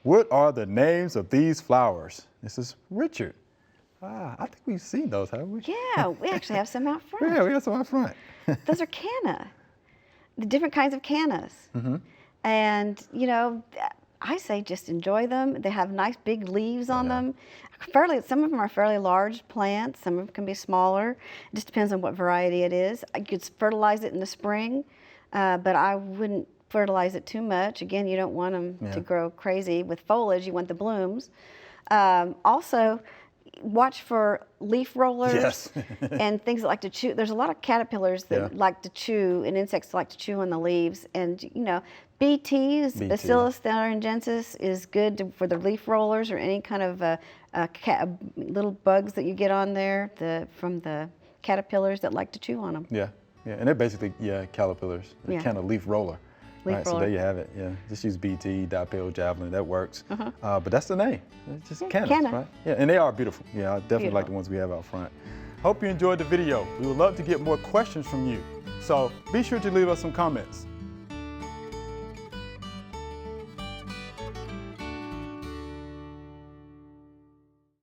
What are the names of these flowers? This is Richard. I think we've seen those, haven't we? Yeah, we actually have some out front. Yeah, we have some out front. Those are canna, the different kinds of cannas. And, you know, I say just enjoy them. They have nice big leaves on them. Some of them are fairly large plants. Some of them can be smaller. It just depends on what variety it is. I could fertilize it in the spring, but I wouldn't fertilize it too much. Again, you don't want them to grow crazy with foliage. You want the blooms. Also, watch for leaf rollers and things that like to chew. There's a lot of caterpillars that like to chew, and insects like to chew on the leaves. And you know, BTs, Bacillus thuringiensis, is good for the leaf rollers or any kind of little bugs that you get on there from the caterpillars that like to chew on them. Yeah, and they're basically caterpillars, kind of leaf roller. Leaf roller. So there you have it. Yeah, just use BT, dipel javelin. That works. But that's the name. It's just cannas, right? Yeah, and they are beautiful. Yeah, I definitely like the ones we have out front. Hope you enjoyed the video. We would love to get more questions from you. So be sure to leave us some comments.